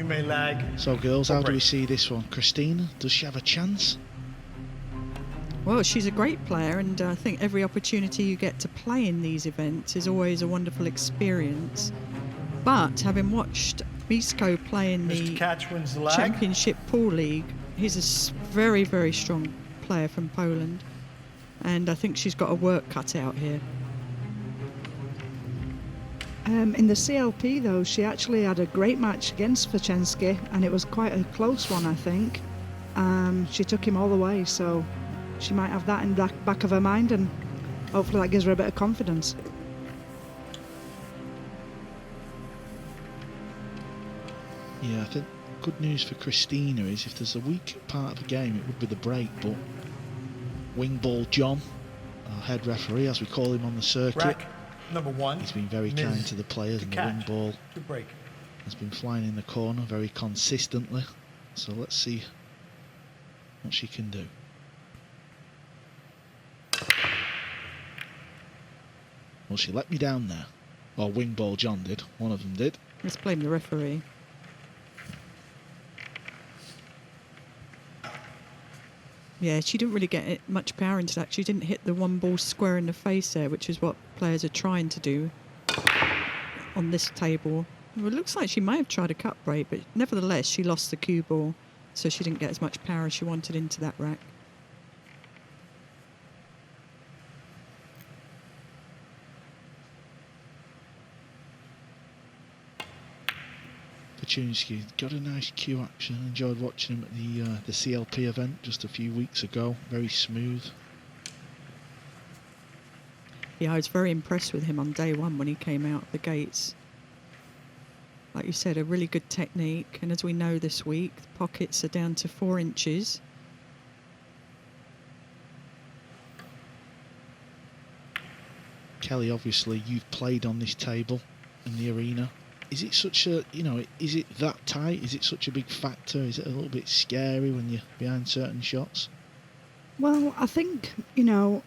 You may lag. So girls, or how do we break. see this one? Christina, does she have a chance? Well, she's a great player, and I think every opportunity you get to play in these events is always a wonderful experience. But having watched Misco play in Mr. the Catch wins the lag. Championship Pool League, he's a very, very strong player from Poland, and I think she's got a work cut out here. In the CLP, though, she actually had a great match against Fortunski, and it was quite a close one, I think. She took him all the way, so she might have that in the back of her mind, and hopefully that gives her a bit of confidence. Yeah, I think good news for Christina is if there's a weak part of the game, it would be the break, but Wing Ball John, our head referee, as we call him on the circuit, Rack number 1. he's been very kind to the players, and the wing ball to break. has been flying in the corner very consistently. So let's see what she can do. Well, she let me down there. Or Wing Ball John did. One of them did. Let's blame the referee. Yeah, she didn't really get much power into that. She didn't hit the one ball square in the face there, which is what players are trying to do on this table. Well, it looks like she may have tried a cut break, but nevertheless, she lost the cue ball, so she didn't get as much power as she wanted into that rack. Fortunski got a nice cue action. Enjoyed watching him at the CLP event just a few weeks ago. Very smooth. Yeah, I was very impressed with him on day one when he came out of the gates. Like you said, a really good technique, and as we know this week, the pockets are down to 4 inches. Kelly, obviously you've played on this table in the arena. Is it such a, is it that tight? Is it such a big factor? Is it a little bit scary when you're behind certain shots? Well, I think, I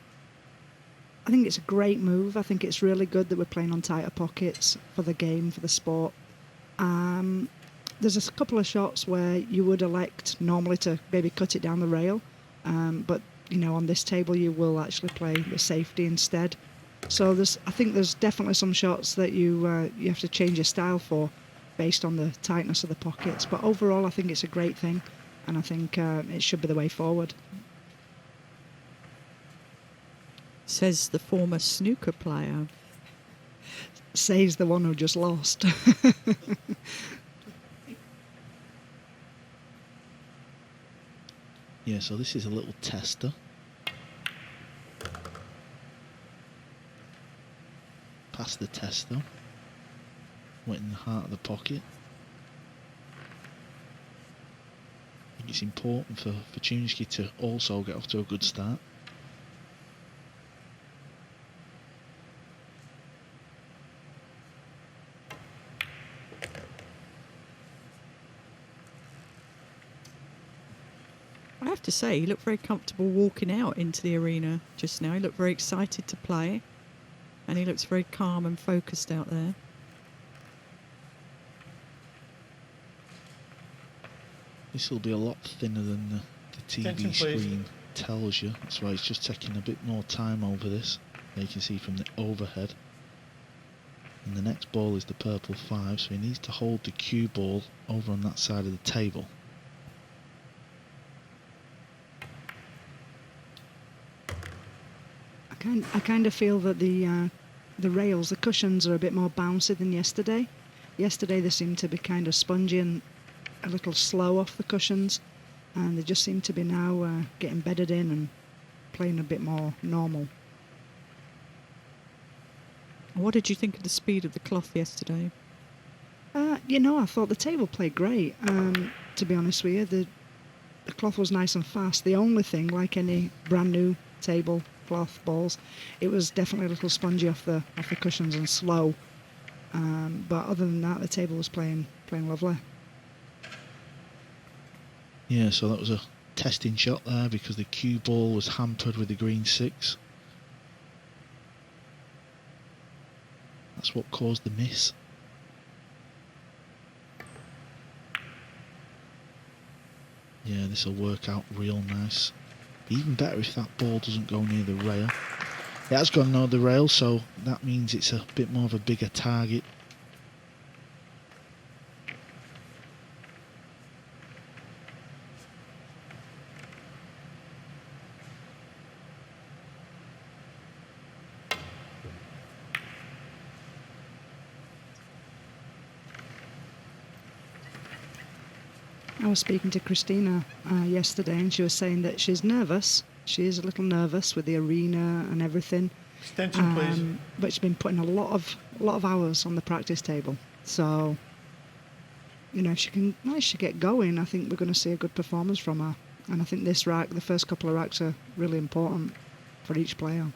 think it's a great move. I think it's really good that we're playing on tighter pockets for the game, for the sport. There's a couple of shots where you would elect normally to maybe cut it down the rail, but on this table you will actually play the safety instead. So I think there's definitely some shots that you have to change your style for, based on the tightness of the pockets. But overall, I think it's a great thing, and I think it should be the way forward. Says the former snooker player. Says the one who just lost. Yeah, so this is a little tester. Past the tester. Went in the heart of the pocket. I think it's important for Fortunski to also get off to a good start. I have to say, he looked very comfortable walking out into the arena just now. He looked very excited to play, and he looks very calm and focused out there. This will be a lot thinner than the Attention, TV please. screen tells you. That's why it's just taking a bit more time over this. There you can see from the overhead. And the next ball is the purple 5, so he needs to hold the cue ball over on that side of the table. I kind of feel that the rails, the cushions, are a bit more bouncy than yesterday. Yesterday they seemed to be kind of spongy and a little slow off the cushions, and they just seem to be now getting bedded in and playing a bit more normal. What did you think of the speed of the cloth yesterday? I thought the table played great. To be honest with you, the cloth was nice and fast. The only thing, like any brand new table cloth balls, it was definitely a little spongy off the cushions and slow. But other than that, the table was playing lovely. Yeah, so that was a testing shot there because the cue ball was hampered with the green 6. That's what caused the miss. Yeah, this will work out real nice. Even better if that ball doesn't go near the rail. It has gone near the rail, so that means it's a bit more of a bigger target. I was speaking to Christina yesterday, and she was saying that she's nervous. She is a little nervous with the arena and everything. Extension, please. But she's been putting a lot of hours on the practice table. So, you know, if she can manage to get going, I think we're going to see a good performance from her. And I think this rack, the first couple of racks, are really important for each player.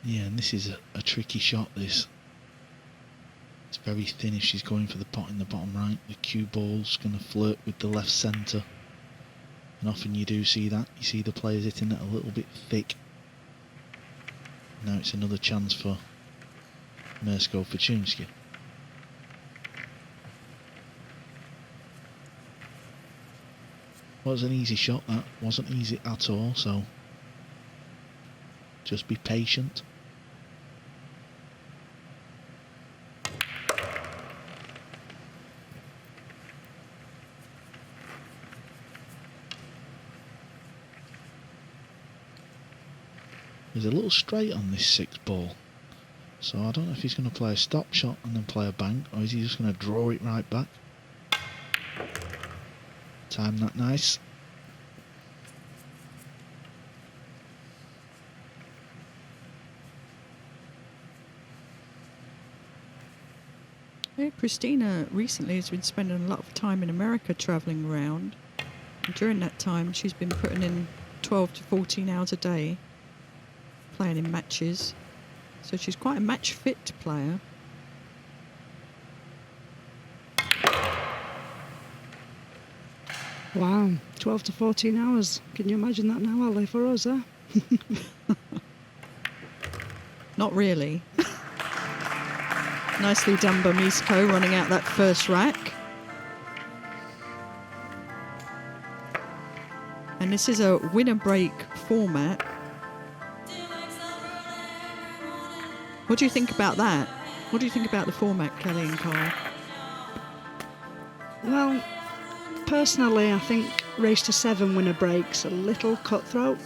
Yeah, and this is a tricky shot, this. It's very thin if she's going for the pot in the bottom right. The cue ball's going to flirt with the left centre. And often you do see that. You see the players hitting it a little bit thick. Now it's another chance for Mieszko Fortunski. Well, it was an easy shot, that. Wasn't easy at all, so just be patient. There's a little straight on this 6th ball, so I don't know if he's going to play a stop shot and then play a bank, or is he just going to draw it right back. Time that nice. Yeah, Christina recently has been spending a lot of time in America travelling around. And during that time, she's been putting in 12 to 14 hours a day playing in matches. So she's quite a match fit player. Wow, 12 to 14 hours. Can you imagine that now, Ali, for us, huh? Not really. Nicely done by Misco, running out that first rack. And this is a winner break format. What do you think about that? What do you think about the format, Kelly and Carl? Well, personally, I think race to 7 winner breaks a little cutthroat.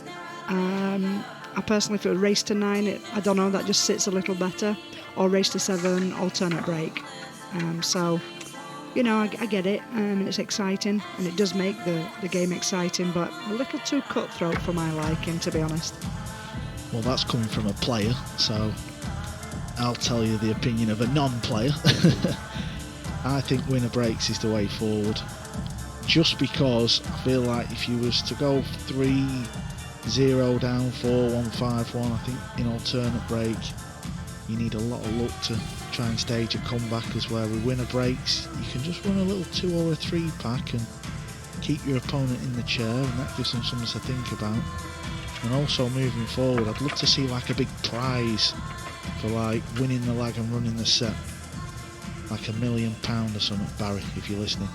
I personally feel race to 9, I don't know, that just sits a little better. Or race to 7 alternate break. So, you know, I get it, and it's exciting, and it does make the game exciting, but a little too cutthroat for my liking, to be honest. Well, that's coming from a player, so I'll tell you the opinion of a non-player. I think winner breaks is the way forward, just because I feel like if you was to go 3-0 down, 4-1, 5-1, I think in alternate break you need a lot of luck to try and stage a comeback, as where with winner breaks you can just run a little 2 or a 3 pack and keep your opponent in the chair, and that gives them something to think about. And also moving forward, I'd love to see like a big prize for like winning the lag and running the set, like £1 million or something. Barry, if you're listening.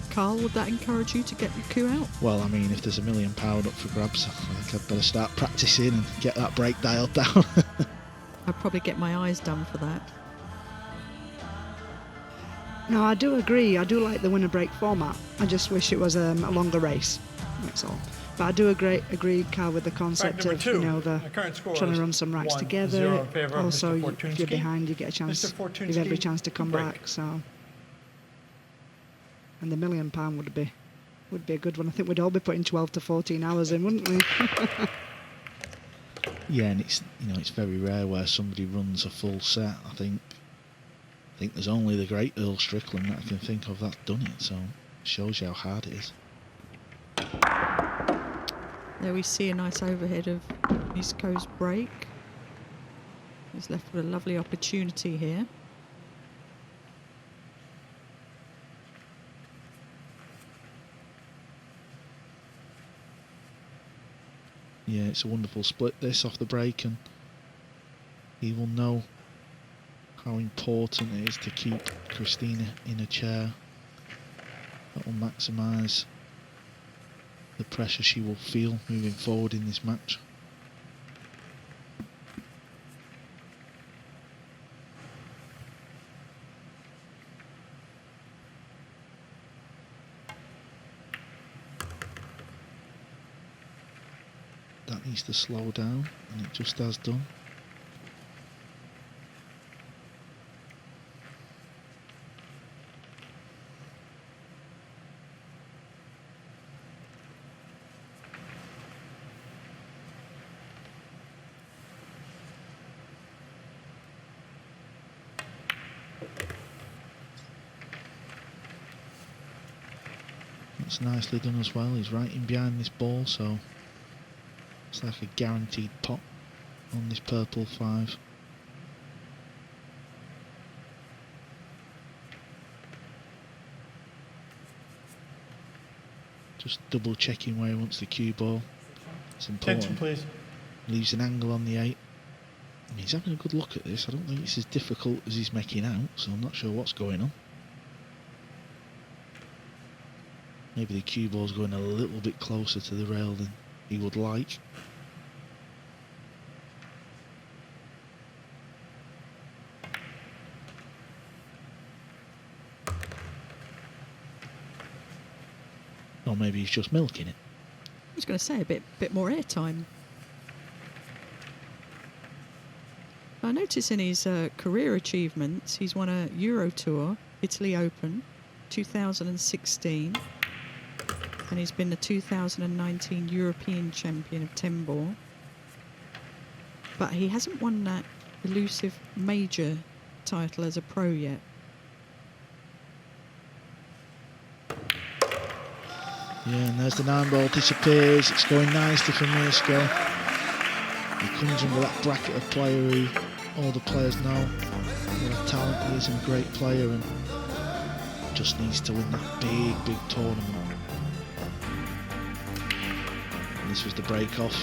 Carl, would that encourage you to get your coup out? Well, I mean, if there's £1 million up for grabs, I think I'd better start practicing and get that break dialed down. I'd probably get my eyes done for that. No, I do agree. I do like the winner break format. I just wish it was a longer race. That's all. But I do agree, Carl, with the concept number of, 2. you know, The current score trying is to run some racks 1-0 together. in favor of Also, Mr. if Fortunski. you're behind, you get a chance. Mr. Fortunski, You have every chance to come break. back. So, and the £1 million would be a good one. I think we'd all be putting 12 to 14 hours in, wouldn't we? Yeah, and it's, you know, it's very rare where somebody runs a full set. I think there's only the great Earl Strickland that I can think of that's done it, so it shows you how hard it is. There we see a nice overhead of Misco's break. He's left with a lovely opportunity here. Yeah, it's a wonderful split this off the break, and he will know how important it is to keep Christina in a chair. That will maximise the pressure she will feel moving forward in this match. That needs to slow down, and it just has done. That's nicely done as well. He's right in behind this ball, so it's like a guaranteed pot on this purple 5. Just double checking where he wants the cue ball. It's Attention, important. please. Leaves an angle on the 8. I mean, he's having a good look at this. I don't think it's as difficult as he's making out, so I'm not sure what's going on. Maybe the cue ball's going a little bit closer to the rail than he would like. Or maybe he's just milking it. I was going to say a bit more airtime. I notice in his career achievements, he's won a Euro Tour, Italy Open, 2016, and he's been the 2019 European Champion of 10 ball. But he hasn't won that elusive major title as a pro yet. Yeah, and there's the 9 ball, disappears. It's going nicely for Mieszko. He comes under that bracket of player who all the players know what a talent he is and a great player, and just needs to win that big tournament. And this was the break off.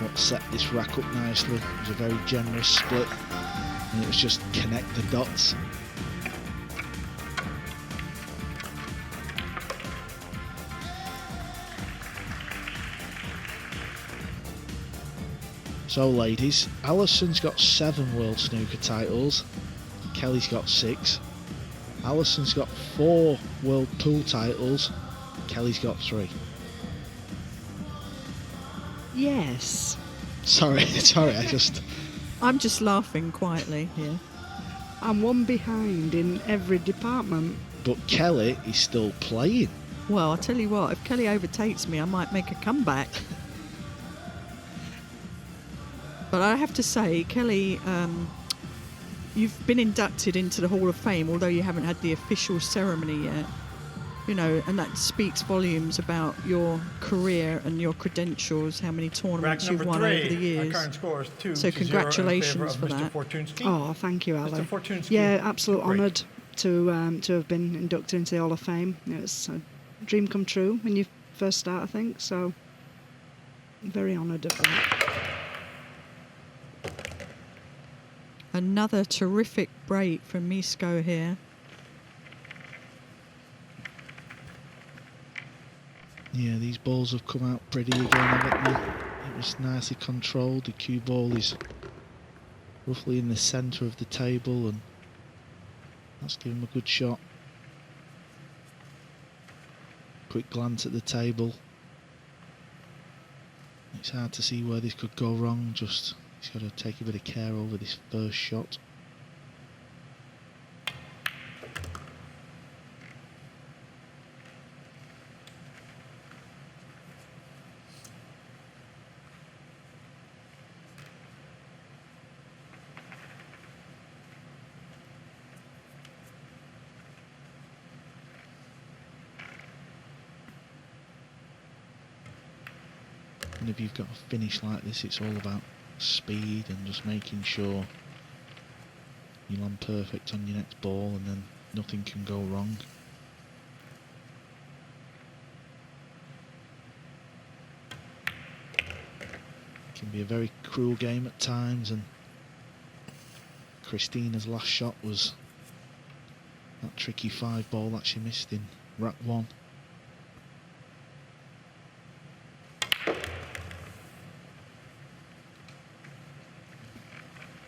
What set this rack up nicely. It was a very generous split, and it was just connect the dots. So ladies, Alison's got 7 World Snooker titles, Kelly's got 6. Alison's got 4 World Pool titles, Kelly's got 3. Yes. Sorry, I'm just laughing quietly here. I'm one behind in every department. But Kelly is still playing. Well, I'll tell you what, if Kelly overtakes me, I might make a comeback. But I have to say, Kelly, you've been inducted into the Hall of Fame, although you haven't had the official ceremony yet. You know, and that speaks volumes about your career and your credentials, how many Rack tournaments number you've won 3. over the Our years. current score is 2 So to 0 in congratulations favor for of Mr. that. Fortunski. Oh, thank you, Ali. Mr. Fortunski. Yeah, absolute Great. honoured to have been inducted into the Hall of Fame. It's a dream come true when you first start, I think. So, very honoured of that. Another terrific break from Misco here. Yeah, these balls have come out pretty again, haven't they? It was nicely controlled. The cue ball is roughly in the centre of the table, and that's given him a good shot. Quick glance at the table. It's hard to see where this could go wrong. Just he's got to take a bit of care over this first shot. And if you've got a finish like this, it's all about speed and just making sure you land perfect on your next ball, and then nothing can go wrong. It can be a very cruel game at times, and Christina's last shot was that tricky 5 ball that she missed in rack 1.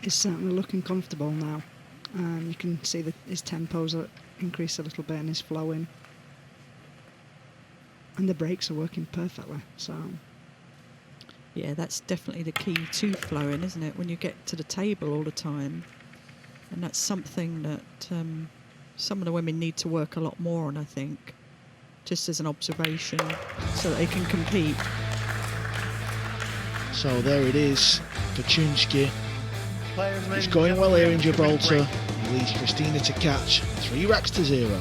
is certainly looking comfortable now. You can see that his tempo's increased a little bit and his flowing. And the brakes are working perfectly. So Yeah, that's definitely the key to flowing, isn't it? When you get to the table all the time. And that's something that some of the women need to work a lot more on, I think. Just as an observation, so that they can compete. So there it is. Fortunski. Players, ladies It's and going well gentlemen, here in we have a two-minute Gibraltar. break. He leads Christina Tkach 3 racks to 0.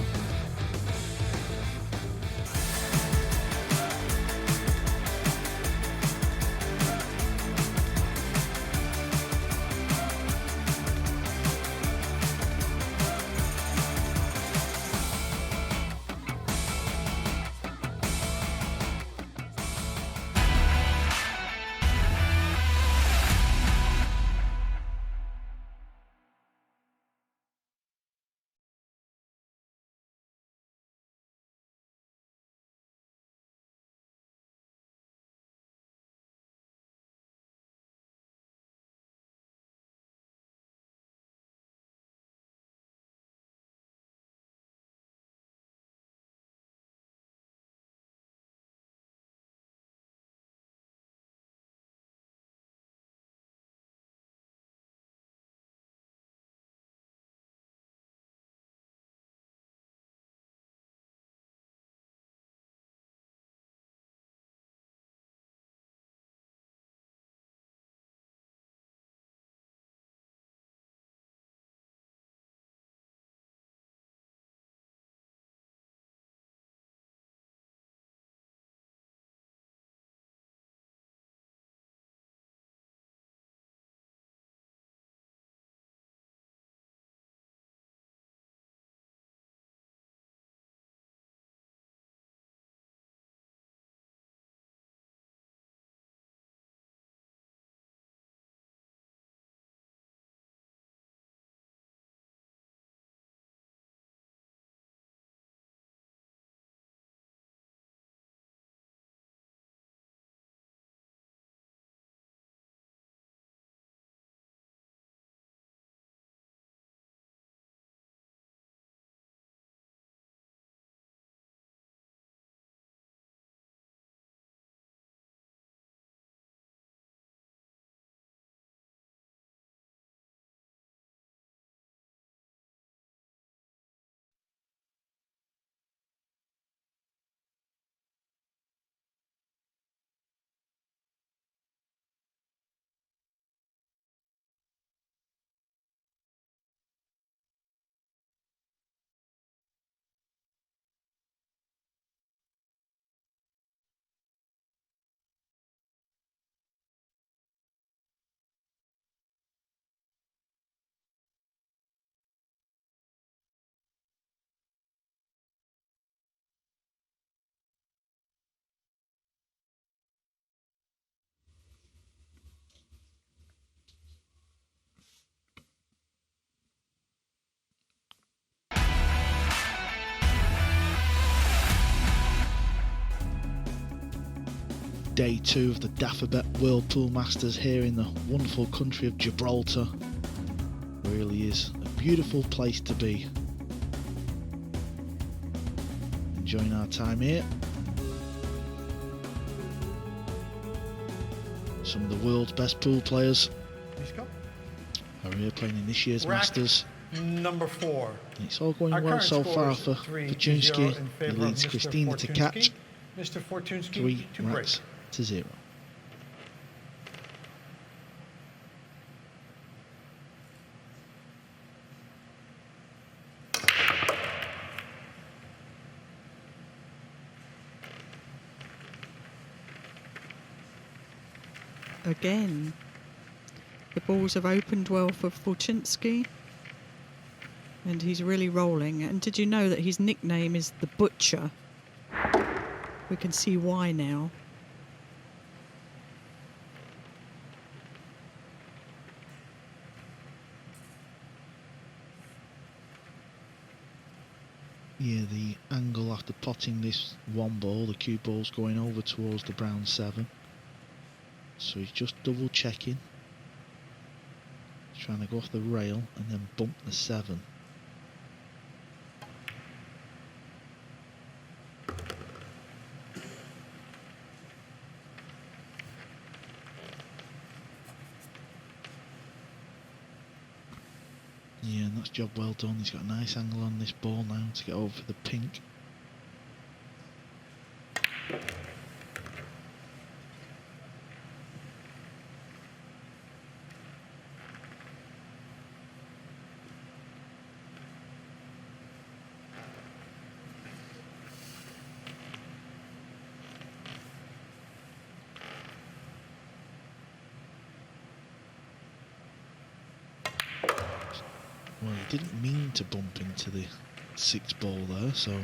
Day 2 of the Dafabet World Pool Masters here in the wonderful country of Gibraltar. Really is a beautiful place to be. Enjoying our time here. Some of the world's best pool players Misco. are here playing in this year's Rack Masters. number 4. And it's all going Our well current so score far is for 3-0 Fortunski. in He favor of leads Mr. Kristina Tkach Fortunski. Mr. Fortunski 3 to break. racks to 0. Again, the balls have opened well for Fortunski, and he's really rolling. And did you know that his nickname is the Butcher? We can see why now. Yeah, the angle after potting this one ball, the cue ball's going over towards the brown 7. So he's just double checking. He's trying to go off the rail and then bump the 7. Yeah, and that's job well done. He's got a nice angle on this ball now to get over the pink. Well, he didn't mean to bump into the 6 ball there, so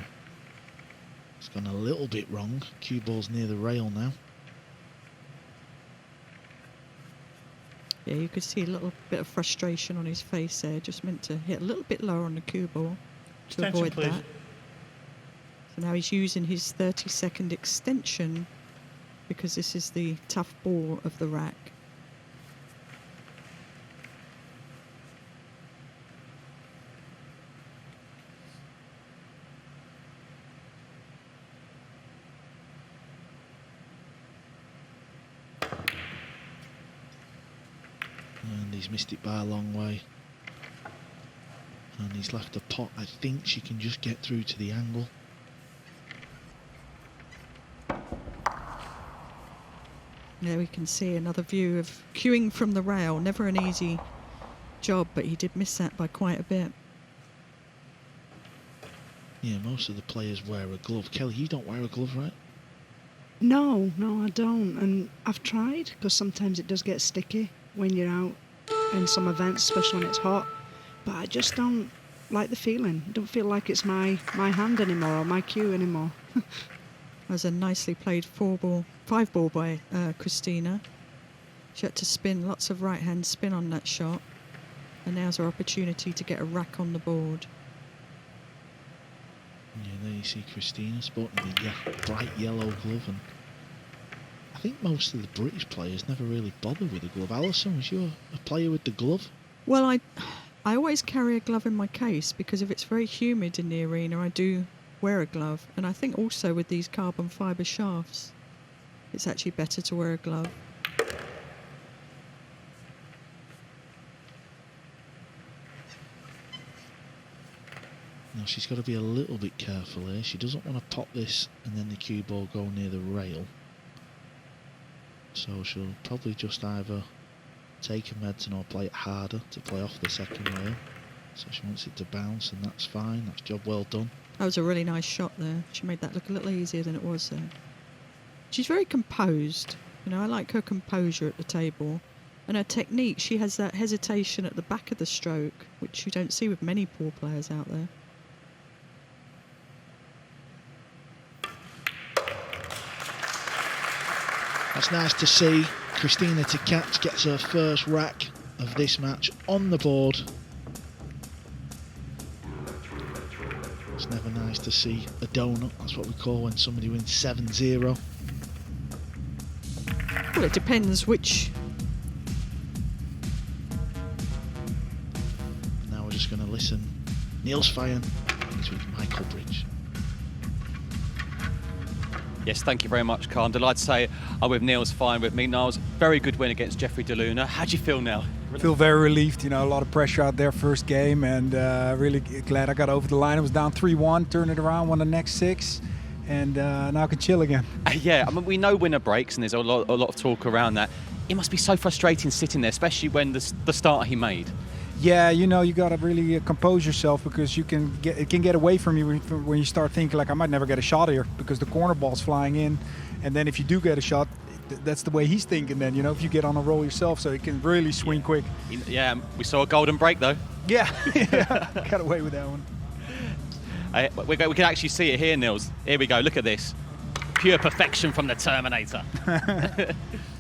it's gone a little bit wrong. Cue ball's near the rail now. Yeah, you could see a little bit of frustration on his face there. Just meant to hit a little bit lower on the cue ball to Extension, avoid please. that. So now he's using his 30-second extension because this is the tough ball of the rack. And he's missed it by a long way. And he's left a pot. I think she can just get through to the angle. There we can see another view of cueing from the rail. Never an easy job, but he did miss that by quite a bit. Yeah, most of the players wear a glove. Kelly, you don't wear a glove, right? No, I don't. And I've tried, because sometimes it does get sticky when you're out in some events, especially when it's hot. But I just don't like the feeling. I don't feel like it's my hand anymore or my cue anymore. That was a nicely played 5 ball by Christina. She had to spin, lots of right hand spin on that shot. And now's her opportunity to get a rack on the board. Yeah, there you see Christina sporting the bright yellow glove, and I think most of the British players never really bother with a glove. Alison, was you a player with the glove? Well, I always carry a glove in my case because if it's very humid in the arena, I do wear a glove. And I think also with these carbon fibre shafts, it's actually better to wear a glove. Now she's got to be a little bit careful here. She doesn't want to pop this and then the cue ball go near the rail. So she'll probably just either take a medicine or play it harder to play off the second rail. So she wants it to bounce, and that's fine. That's job well done. That was a really nice shot there. She made that look a little easier than it was there. She's very composed. You know, I like her composure at the table. And her technique, she has that hesitation at the back of the stroke, which you don't see with many pool players out there. That's nice to see. Kristina Tkach gets her first rack of this match on the board. It's never nice to see a donut. That's what we call when somebody wins 7-0. Well, it depends which. Now we're just going to listen. Niels Feijen is with Michael Bridge. Yes, thank you very much, Carl. I'm delighted to say I'm with Niels Feijen with me. Niels, very good win against Jeffrey DeLuna. How do you feel now? Feel very relieved, you know, a lot of pressure out there first game, and really glad I got over the line. I was down 3-1, turned it around, won the next 6, and now I can chill again. Yeah, I mean, we know winner breaks, and there's a lot of talk around that. It must be so frustrating sitting there, especially when the start he made. Yeah, you know, you got to really compose yourself, because it can get away from you when you start thinking, like, I might never get a shot here because the corner ball's flying in. And then if you do get a shot, that's the way he's thinking then, you know, if you get on a roll yourself, so it can really swing quick. Yeah, we saw a golden break, though. Yeah, got away with that one. We can actually see it here, Niels. Here we go, look at this. Pure perfection from the Terminator.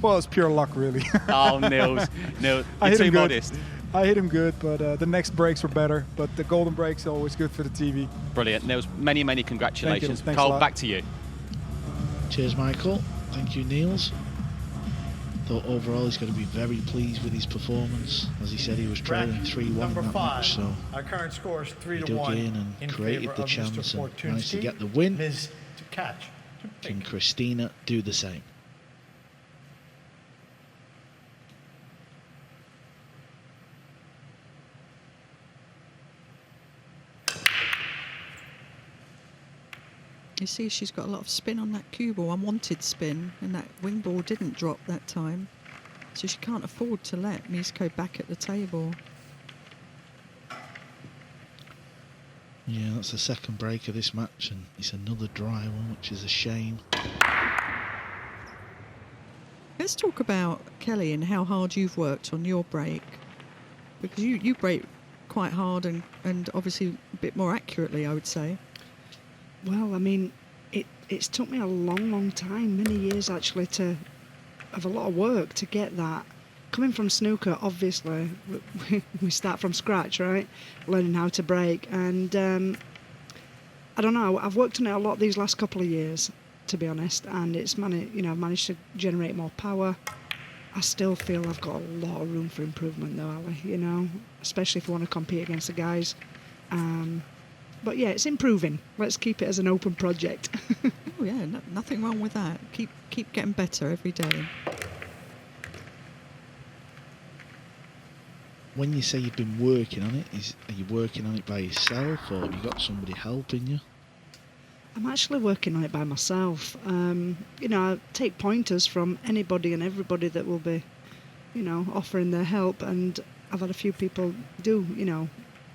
Well, it's pure luck, really. Oh, Niels, you're too modest. I hit him good, but the next breaks were better. But the golden breaks are always good for the TV. Brilliant. Niels, many congratulations. Thanks Carl, a lot. back to you. Cheers, Michael. Thank you, Niels. Thought overall he's going to be very pleased with his performance. As he said, he was trailing 3-1 in number that 5. match, so Our current score is he 3-1 dug in and created favor the of chance Mr. and managed to Fortunski. get the win. Ms. Tkach. Can Kristina do the same? You see, she's got a lot of spin on that cue ball, unwanted spin, and that wing ball didn't drop that time. So she can't afford to let Misco back at the table. Yeah, that's the second break of this match, and it's another dry one, which is a shame. Let's talk about Kelly and how hard you've worked on your break. Because you break quite hard and obviously a bit more accurately, I would say. Well, I mean, it's took me a long time, many years actually, to have a lot of work to get that. Coming from snooker, obviously, we start from scratch, right? Learning how to break. And I don't know, I've worked on it a lot these last couple of years, to be honest, and it's I've managed to generate more power. I still feel I've got a lot of room for improvement though, Ali, especially if you want to compete against the guys. But yeah, it's improving. Let's keep it as an open project. Oh yeah, nothing wrong with that. Keep getting better every day. When you say you've been working on it, are you working on it by yourself, or have you got somebody helping you? I'm actually working on it by myself. I take pointers from anybody and everybody that will be, offering their help, and I've had a few people do,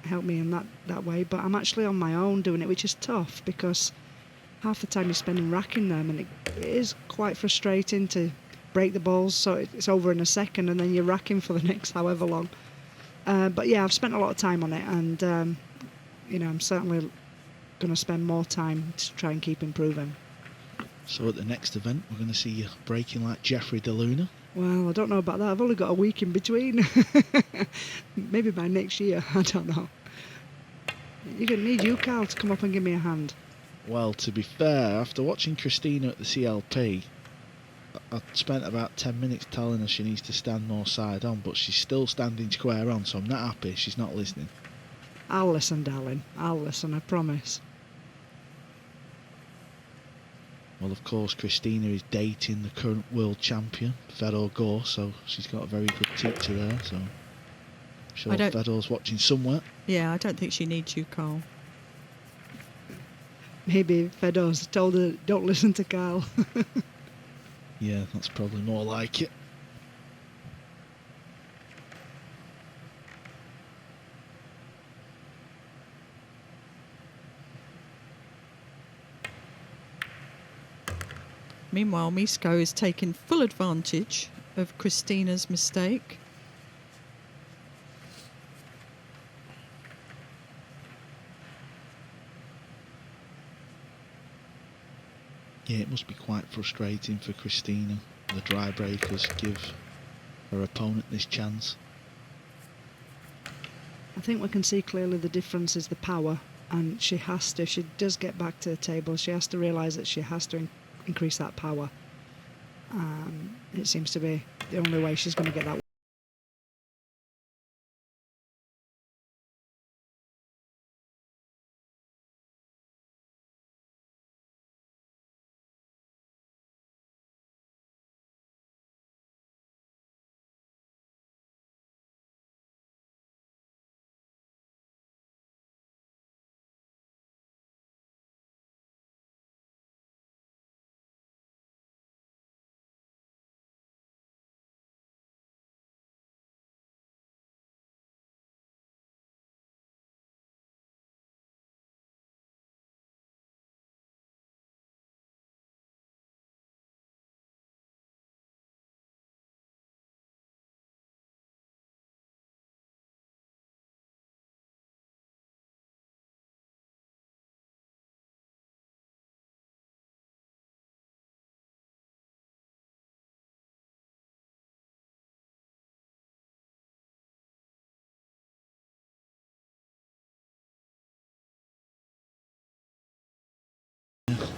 help me in that way, but I'm actually on my own doing it, which is tough because half the time you're spending racking them, and it is quite frustrating to break the balls so it's over in a second and then you're racking for the next however long. But yeah, I've spent a lot of time on it, and I'm certainly going to spend more time to try and keep improving. So at the next event, we're going to see you breaking like Jeffrey DeLuna. Well, I don't know about that. I've only got a week in between. Maybe by next year, I don't know. You're going to need you, Carl, to come up and give me a hand. Well, to be fair, after watching Christina at the CLP, I spent about 10 minutes telling her she needs to stand more side on, but she's still standing square on, so I'm not happy she's not listening. I'll listen, darling. I'll listen, I promise. Well, of course, Christina is dating the current world champion, Fedor Gore, so she's got a very good teacher there, so I'm sure Fedor's watching somewhere. Yeah, I don't think she needs you, Carl. Maybe Fedor's told her, don't listen to Carl. Yeah, that's probably more like it. Meanwhile, Misco is taking full advantage of Christina's mistake. Yeah, it must be quite frustrating for Christina. The dry breakers give her opponent this chance. I think we can see clearly the difference is the power, and she does get back to the table, she has to realise that she has to increase that power. It seems to be the only way she's going to get that.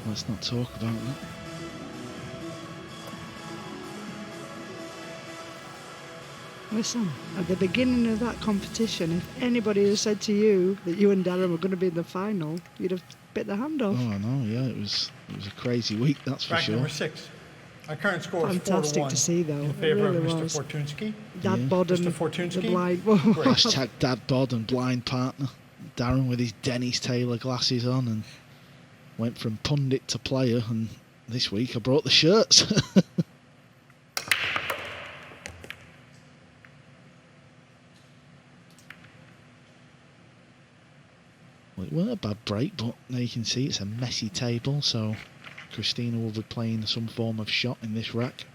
Let's not talk about that. Listen, at the beginning of that competition, if anybody had said to you that you and Darren were going to be in the final, you'd have bit the hand off. Oh, I know. Yeah, it was a crazy week. That's for Bracket sure. number 6. Our current score is 4-1 Fantastic to see, though. in It favor really of Mr. was. Fortunski. Dad Yeah. bod and Mr. Fortunski? the blind. Great. Hashtag dad bod and blind partner. Darren with his Dennis Taylor glasses on and went from pundit to player. And this week I brought the shirts. Well, it weren't a bad break, but now you can see it's a messy table, so Christina will be playing some form of shot in this rack.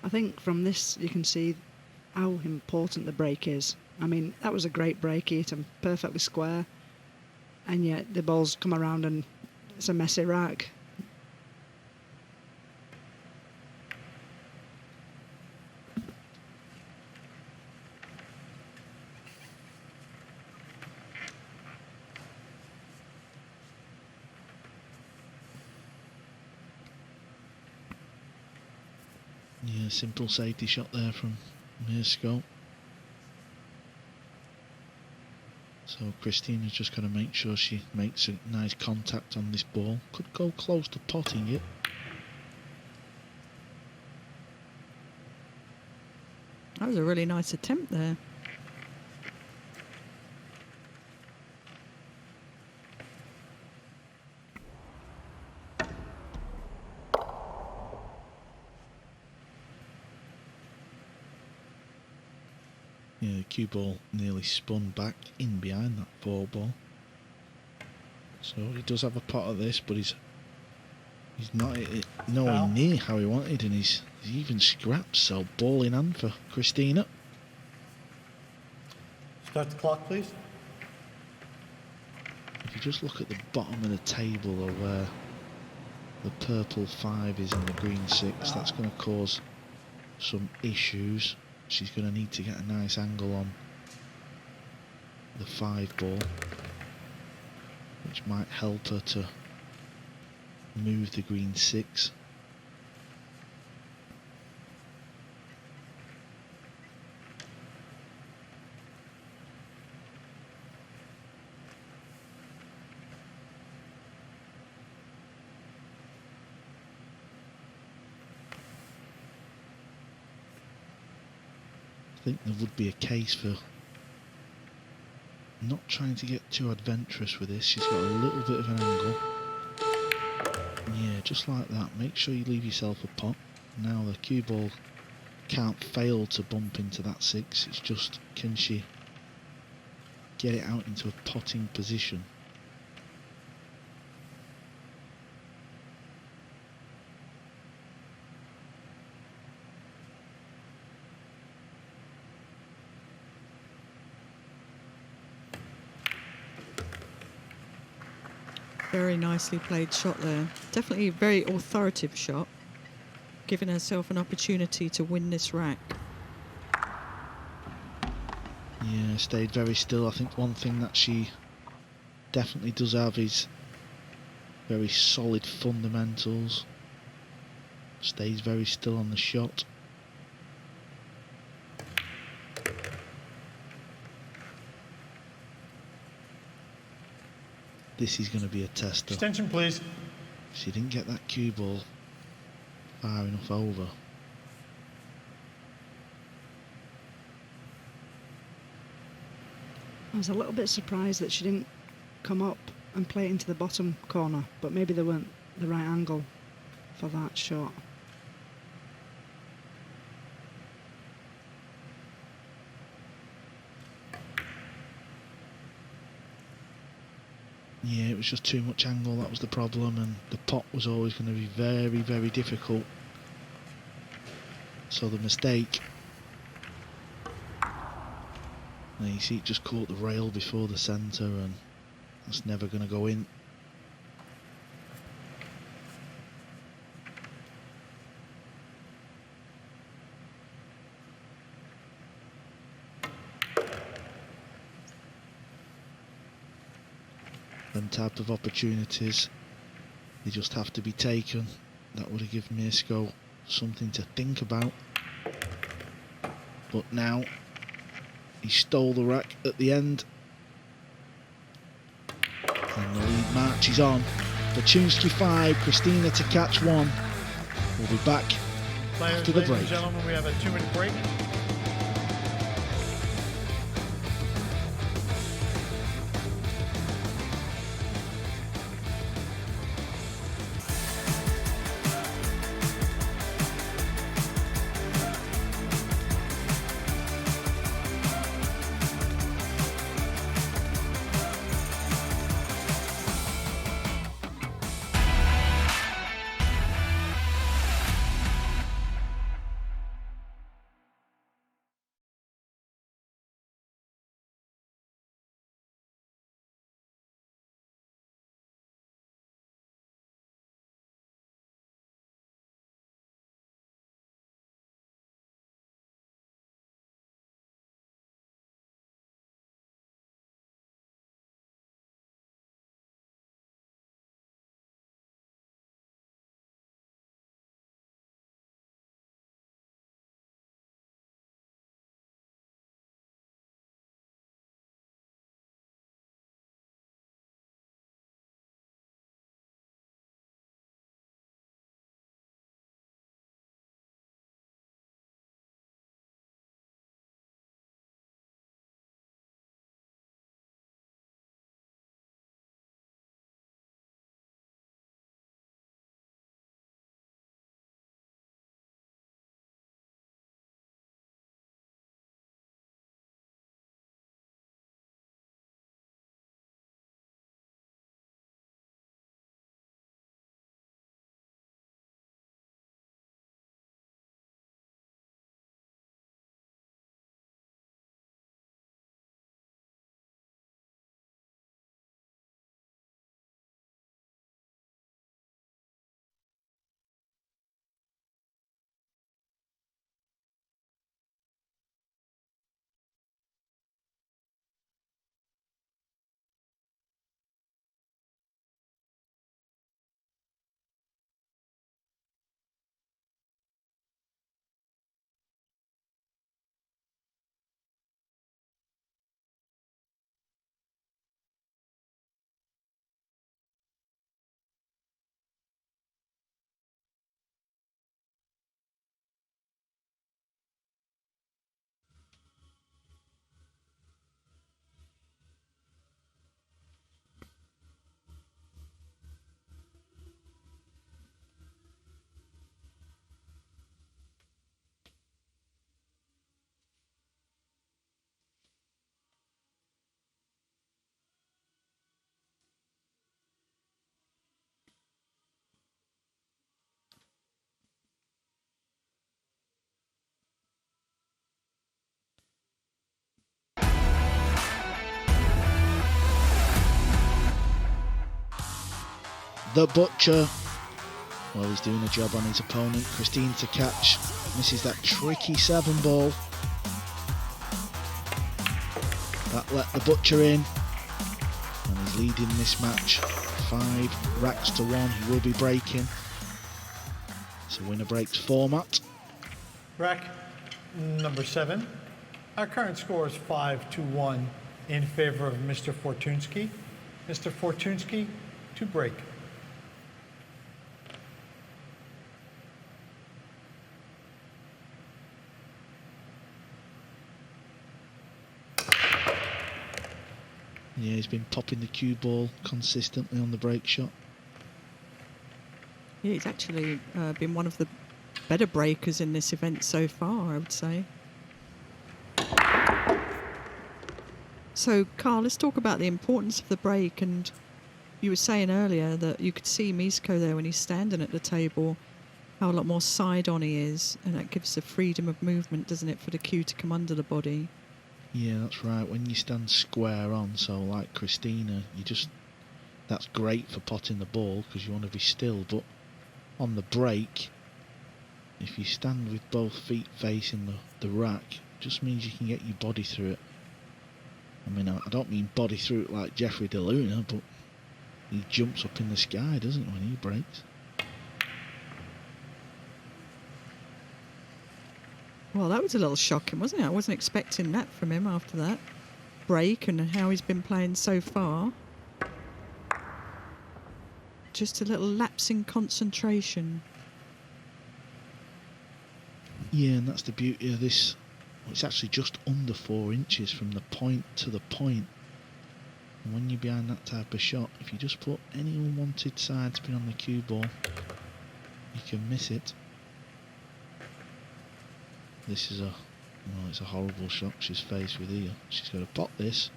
I think from this you can see how important the break is. I mean, that was a great break. He hit him perfectly square, and yet the balls come around and it's a messy rack. Yeah, simple safety shot there from Mieszko. So Christina's just got to make sure she makes a nice contact on this ball. Could go close to potting it. That was a really nice attempt there. Yeah, the cue ball nearly spun back in behind that 4 ball. So he does have a pot at this, but he's not hit it nowhere Foul. near how he wanted, and he's even scrapped. So ball in hand for Christina. Start the clock, please. If you just look at the bottom of the table of where the purple 5 is and the green 6, that's going to cause some issues. She's going to need to get a nice angle on the 5 ball, which might help her to move the green 6. I think there would be a case for not trying to get too adventurous with this. She's got a little bit of an angle. Yeah, just like that. Make sure you leave yourself a pot. Now the cue ball can't fail to bump into that 6. It's just, can she get it out into a potting position? Very nicely played shot there. Definitely a very authoritative shot, giving herself an opportunity to win this rack. Yeah, stayed very still. I think one thing that she definitely does have is very solid fundamentals. Stays very still on the shot. This is going to be a tester. Extension, please. She didn't get that cue ball far enough over. I was a little bit surprised that she didn't come up and play it into the bottom corner, but maybe they weren't the right angle for that shot. Yeah, it was just too much angle, that was the problem, and the pot was always going to be very, very difficult. So the mistake, and you see it just caught the rail before the centre, and that's never going to go in. Them type of opportunities, they just have to be taken. That would have given Mieszko something to think about. But now he stole the rack at the end. And the lead marches on. Fortunski 5, Kristina Tkach 1. We'll be back Players, after the ladies and break. gentlemen, we have a 2-minute break. The Butcher, well, he's doing a job on his opponent. Kristina Tkach misses that tricky 7 ball. That let the Butcher in, and he's leading this match 5 racks to 1. He will be breaking. It's a winner breaks format. Rack number 7. Our current score is 5-1 in favor of Mr. Fortunski. Mr. Fortunski to break. Yeah, he's been popping the cue ball consistently on the break shot. Yeah, he's actually been one of the better breakers in this event so far, I would say. So, Carl, let's talk about the importance of the break. And you were saying earlier that you could see Misco there when he's standing at the table, how a lot more side-on he is, and that gives the freedom of movement, doesn't it, for the cue to come under the body. Yeah, that's right. When you stand square on, so like Kristina, that's great for potting the ball because you want to be still. But on the break, if you stand with both feet facing the rack, it just means you can get your body through it. I mean, I don't mean body through it like Jeffrey DeLuna, but he jumps up in the sky, doesn't he, when he breaks? Well, that was a little shocking, wasn't it? I wasn't expecting that from him after that break and how he's been playing so far. Just a little lapse in concentration. Yeah, and that's the beauty of this. It's actually just under 4 inches from the point to the point. And when you're behind that type of shot, if you just put any unwanted side spin on the cue ball, you can miss it. This is it's a horrible shot she's faced with here. She's got to pot this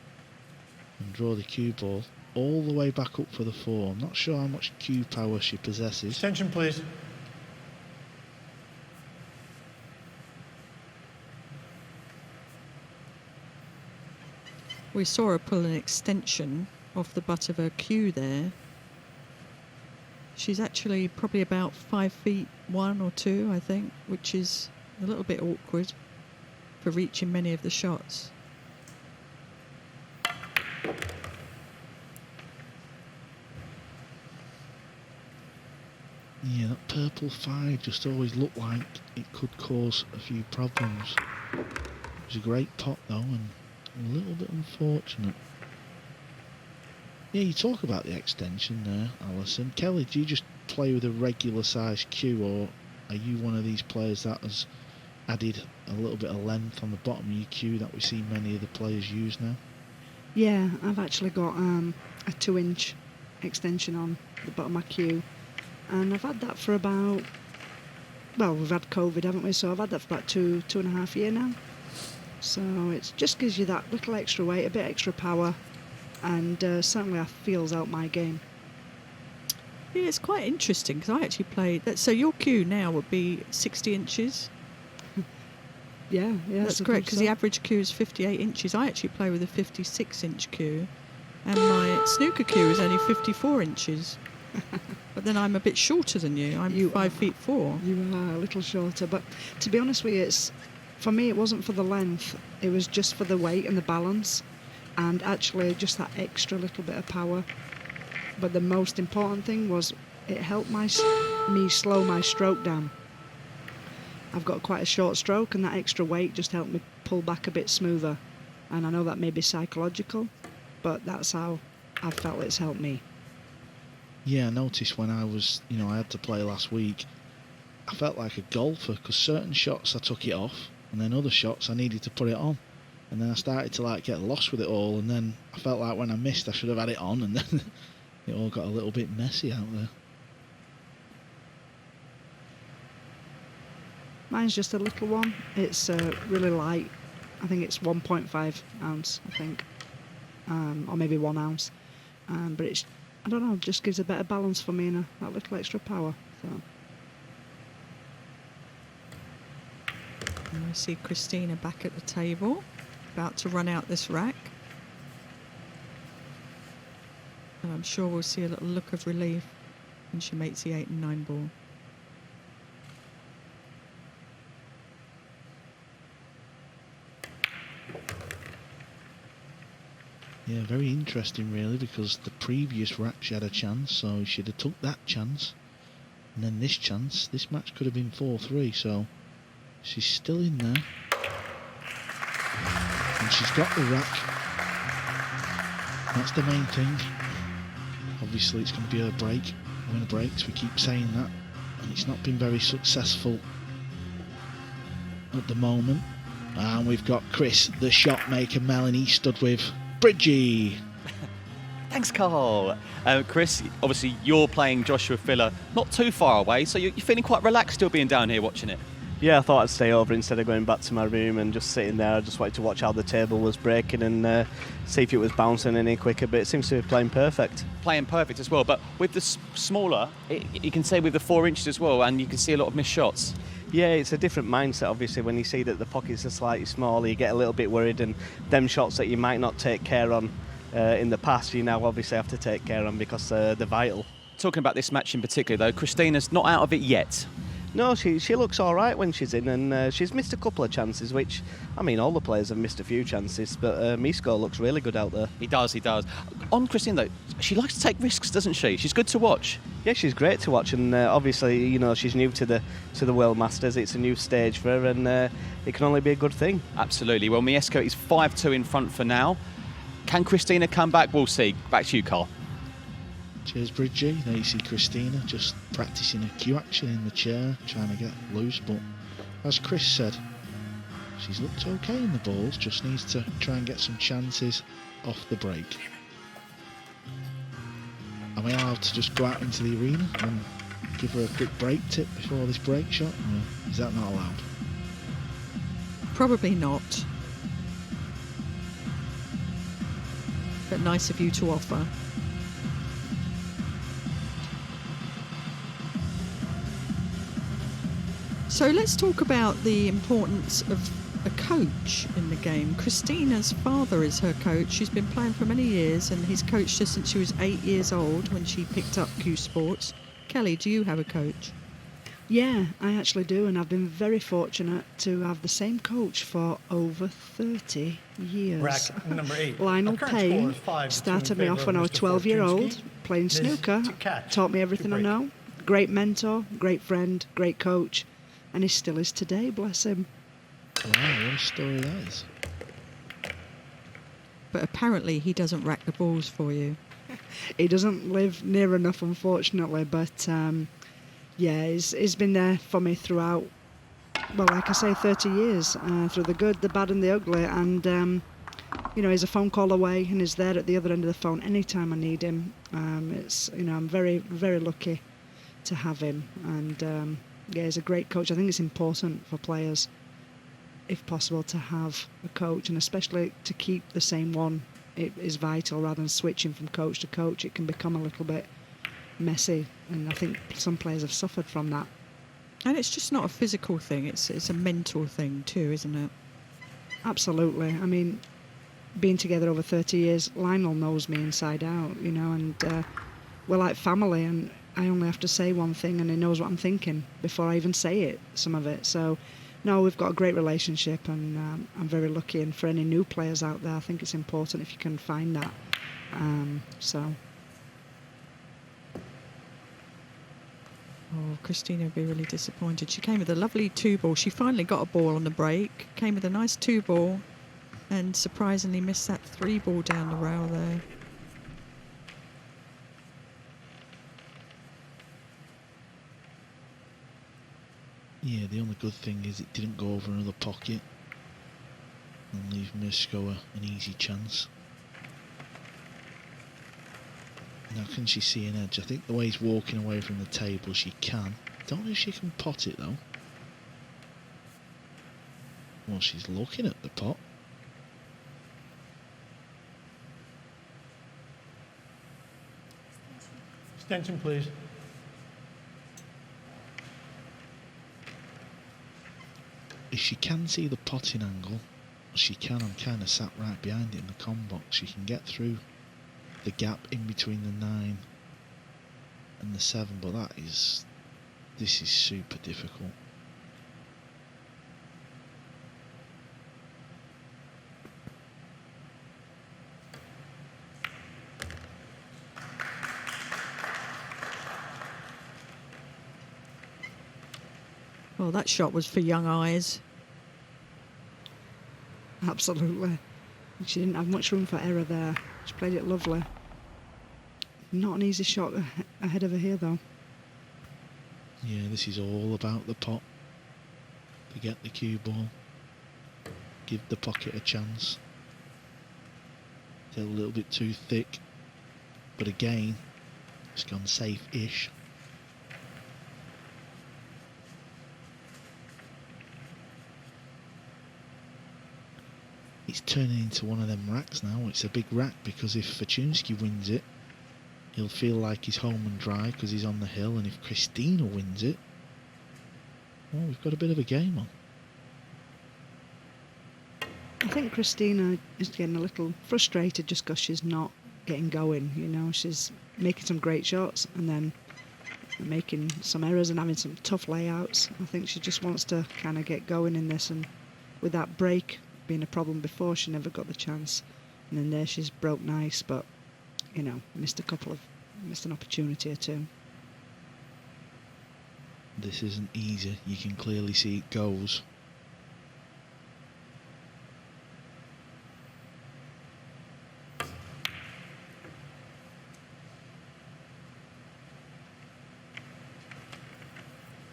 and draw the cue ball all the way back up for the 4. I'm not sure how much cue power she possesses. Attention, please. We saw her pull an extension off the butt of her cue there. She's actually probably about 5 feet 1 or 2, I think, which is a little bit awkward for reaching many of the shots. Yeah, that purple 5 just always looked like it could cause a few problems. It was a great pot though, and a little bit unfortunate. Yeah, you talk about the extension there, Alison. Kelly, do you just play with a regular size cue, or are you one of these players that has added a little bit of length on the bottom of your cue that we see many of the players use now? Yeah, I've actually got a 2-inch extension on the bottom of my cue, and I've had that for about, well, we've had COVID, haven't we? So I've had that for about 2.5 years now. So it just gives you that little extra weight, a bit extra power, and certainly feels out my game. Yeah, it's quite interesting because I actually played that. So your cue now would be 60 inches. Yeah, That's correct, because the average cue is 58 inches. I actually play with a 56-inch cue, and my snooker cue is only 54 inches. But then I'm a bit shorter than you. I'm 5 feet 4. You are a little shorter, but to be honest with you, for me, it wasn't for the length. It was just for the weight and the balance, and actually just that extra little bit of power. But the most important thing was it helped me slow my stroke down. I've got quite a short stroke, and that extra weight just helped me pull back a bit smoother. And I know that may be psychological, but that's how I felt it's helped me. Yeah, I noticed when I was, I had to play last week, I felt like a golfer, because certain shots I took it off, and then other shots I needed to put it on. And then I started to get lost with it all, and then I felt like when I missed I should have had it on, and then it all got a little bit messy out there. Mine's just a little one. It's really light. I think it's 1.5 ounce, I think. Or maybe 1 ounce. But it's, I don't know, just gives a better balance for me and that little extra power. So. And I see Christina back at the table, about to run out this rack. And I'm sure we'll see a little look of relief when she makes the 8 and 9 ball. Yeah, very interesting really, because the previous rack she had a chance, so she should have took that chance. And then this chance, this match could have been 4-3, so she's still in there. And she's got the rack. That's the main thing. Obviously it's going to be her break, winner breaks, we keep saying that. And it's not been very successful at the moment. And we've got Chris, the shot maker, Melanie, stood with Bridgie. Thanks, Carl. Chris, obviously you're playing Joshua Filler not too far away, so you're feeling quite relaxed still being down here watching it. Yeah, I thought I'd stay over instead of going back to my room and just sitting there. I just wanted to watch how the table was breaking and see if it was bouncing any quicker, but it seems to be playing perfect. Playing perfect as well, but with the smaller, you can say with the 4 inches as well, and you can see a lot of missed shots. Yeah, it's a different mindset, obviously, when you see that the pockets are slightly smaller, you get a little bit worried, and them shots that you might not take care on in the past, you now obviously have to take care on because they're vital. Talking about this match in particular, though, Christina's not out of it yet. No, she looks all right when she's in, and she's missed a couple of chances, which, I mean, all the players have missed a few chances, but Misco looks really good out there. He does. On Christina, though, She likes to take risks, doesn't she? She's good to watch. Yeah, she's great to watch, and obviously, you know, she's new to the World Masters. It's a new stage for her, and it can only be a good thing. Absolutely. Well, Mieszko is 5-2 in front for now. Can Kristina come back? We'll see. Back to you, Carl. Cheers, Bridgie. There you see Kristina just practicing a cue action in the chair, trying to get loose, but as Chris said, she's looked okay in the balls, just needs to try and get some chances off the break. Am I allowed to just go out into the arena and give her a quick break tip before this break shot? Or is that not allowed? Probably not. But nice of you to offer. So let's talk about the importance of a coach in the game. Kristina's father is her coach. She's been playing for many years and he's coached her since she was 8 years old when she picked up Q Sports. Kelly, do you have a coach? Yeah, I actually do, and I've been very fortunate to have the same coach for over 30 years. Rack number 8. Lionel Our current score Payne is 5-2 started in me favor off when of I was Mr. 12-year-old, Fortunski. playing Ms. snooker, Tkach taught me to everything I break. know. Great mentor, great friend, great coach, and he still is today, bless him. Wow, what a story that is. But apparently he doesn't rack the balls for you. He doesn't live near enough, unfortunately, but yeah, he's been there for me throughout, well, like I say, 30 years, through the good, the bad and the ugly, and you know, he's a phone call away and he's there at the other end of the phone anytime I need him. It's, you know, I'm very, very lucky to have him, and yeah, he's a great coach. I think it's important for players, if possible, to have a coach, and especially to keep the same one. It is vital rather than switching from coach to coach. It can become a little bit messy, and I think some players have suffered from that. And it's just not a physical thing, it's a mental thing too, isn't it? Absolutely. I mean, being together over 30 years, Lionel knows me inside out, you know, and we're like family, and I only have to say one thing and he knows what I'm thinking before I even say it, some of it. So, no, we've got a great relationship, and I'm very lucky, and for any new players out there, I think it's important if you can find that. So... Oh, Kristina would be really disappointed. She came with a lovely 2-ball. She finally got a ball on the break, came with a nice 2-ball, and surprisingly missed that 3-ball down the rail there. Yeah, the only good thing is it didn't go over another pocket and leave Misco an easy chance. Now, can she see an edge? I think the way he's walking away from the table, she can. Don't know if she can pot it, though. Well, she's looking at the pot. Extension, please. If she can see the potting angle, she can. I'm kind of sat right behind it in the com box. She can get through the gap in between the 9 and the 7, but this is super difficult. Well, that shot was for young eyes. Absolutely. She didn't have much room for error there. She played it lovely. Not an easy shot ahead of her here, though. Yeah, this is all about the pot. Forget the cue ball. Give the pocket a chance. It's a little bit too thick, but again, it's gone safe-ish. It's turning into one of them racks now. It's a big rack because if Fortunski wins it, he'll feel like he's home and dry because he's on the hill, and if Kristina wins it, well, we've got a bit of a game on. I think Kristina is getting a little frustrated just because she's not getting going. You know, she's making some great shots and then making some errors and having some tough layouts. I think she just wants to kind of get going in this, and with that break being a problem before, she never got the chance. And then there she's broke nice, but you know, missed an opportunity or two. This isn't easy. You can clearly see it goes.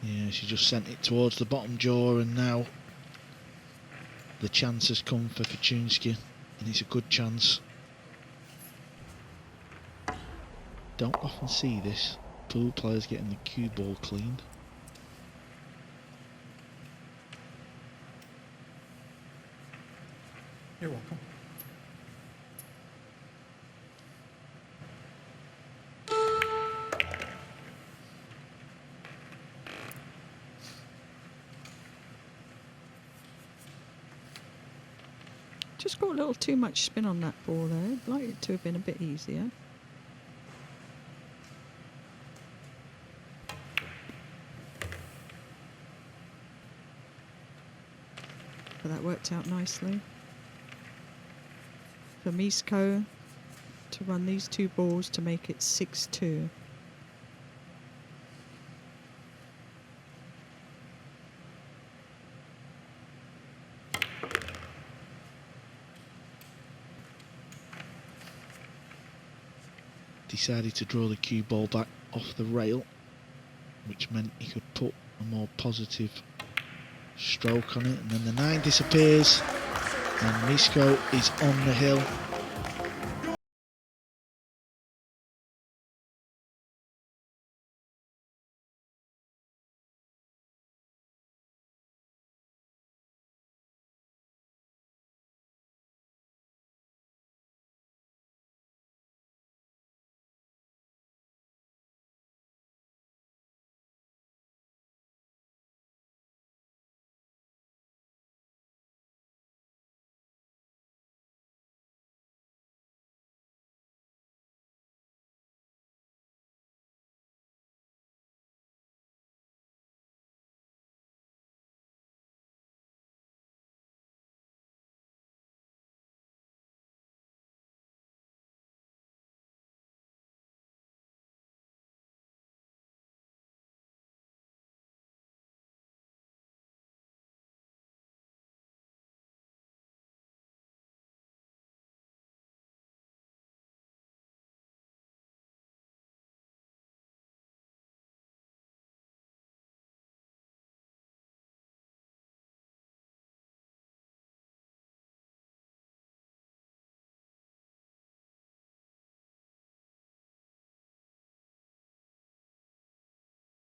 Yeah, she just sent it towards the bottom jaw, and now the chance has come for Fortunski, and it's a good chance. Don't often see this. Pool players getting the cue ball cleaned. You're welcome. Just got a little too much spin on that ball there. I'd like it to have been a bit easier. But that worked out nicely for Misco to run these two balls to make it 6-2. Decided to draw the cue ball back off the rail, which meant he could put a more positive stroke on it, and then the 9 disappears and Misco is on the hill.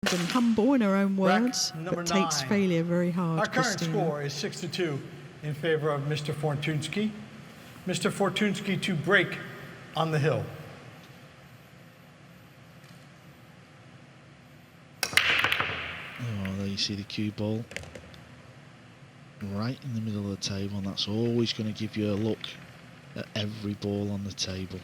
And humble in her own Rack words, number but takes 9. failure very hard. Our current Christina. score is 6-2 in favor of Mr. Fortunski. Mr. Fortunski to break on the hill. Oh, there you see the cue ball right in the middle of the table, and that's always going to give you a look at every ball on the table.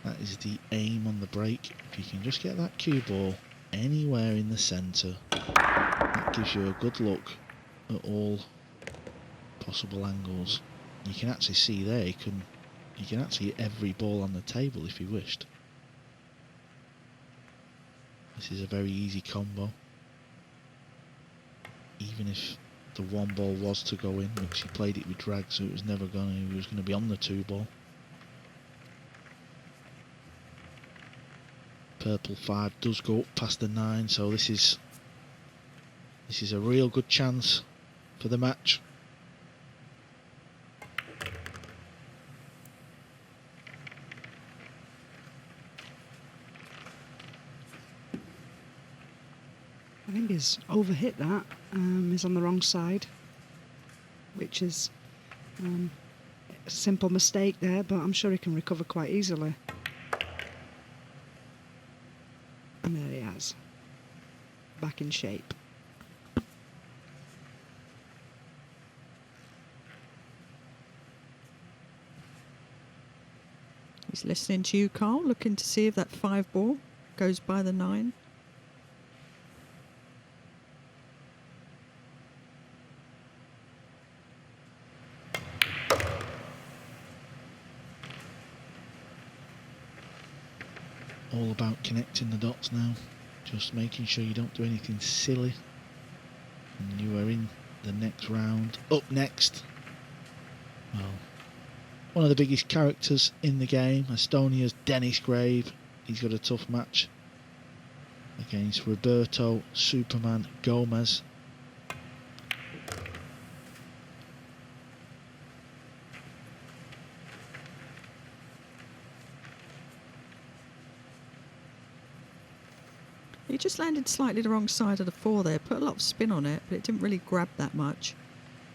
That is the aim on the break. If you can just get that cue ball anywhere in the centre, that gives you a good look at all possible angles. You can actually see there, you can actually hit every ball on the table if you wished. This is a very easy combo. Even if the 1 ball was to go in, which he played it with drag, so it was never going to, he was going to be on the 2 ball. Purple 5 does go up past the 9, so this is a real good chance for the match. I think he's overhit that. He's on the wrong side, which is a simple mistake there, but I'm sure he can recover quite easily. And there he has. Back in shape. He's listening to you, Carl, looking to see if that 5 ball goes by the 9. all about connecting the dots now. Just making sure you don't do anything silly. And you are in the next round. Up next, well, one of the biggest characters in the game, Estonia's Dennis Grave. He's got a tough match against Roberto Superman Gomez. He just landed slightly the wrong side of the 4 there. Put a lot of spin on it, but it didn't really grab that much.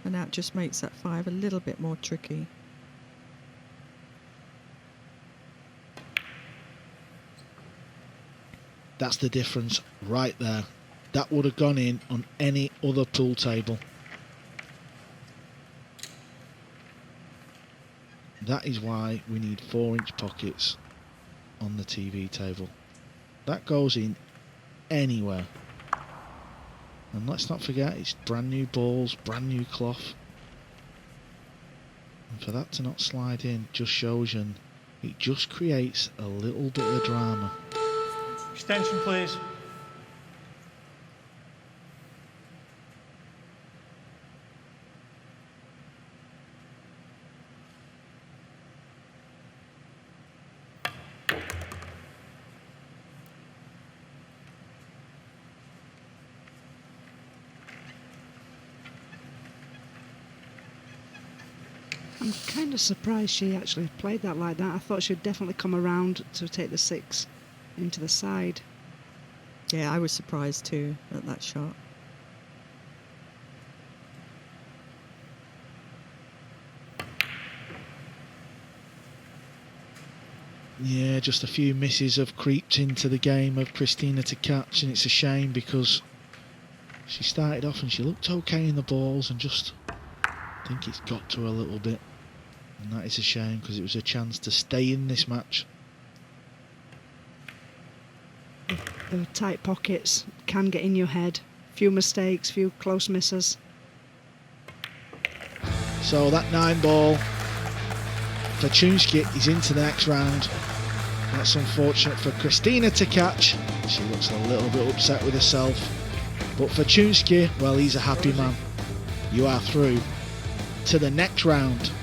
And that just makes that 5 a little bit more tricky. That's the difference right there. That would have gone in on any other pool table. That is why we need 4-inch pockets on the TV table. That goes in anywhere. And let's not forget, it's brand new balls, brand new cloth. And for that to not slide in just shows you, it just creates a little bit of drama. Extension, please. I'm kind of surprised she actually played that like that. I thought she'd definitely come around to take the 6 into the side. Yeah, I was surprised too at that shot. Yeah, just a few misses have creeped into the game of Kristina Tkach, and it's a shame because she started off and she looked okay in the balls, and just I think it's got to her a little bit, and that is a shame because it was a chance to stay in this match. The tight pockets can get in your head. Few mistakes, few close misses. So that 9 ball, Fortunski is into the next round. That's unfortunate for Kristina Tkach. She looks a little bit upset with herself. But Fortunski, well, he's a happy man. You are through to the next round.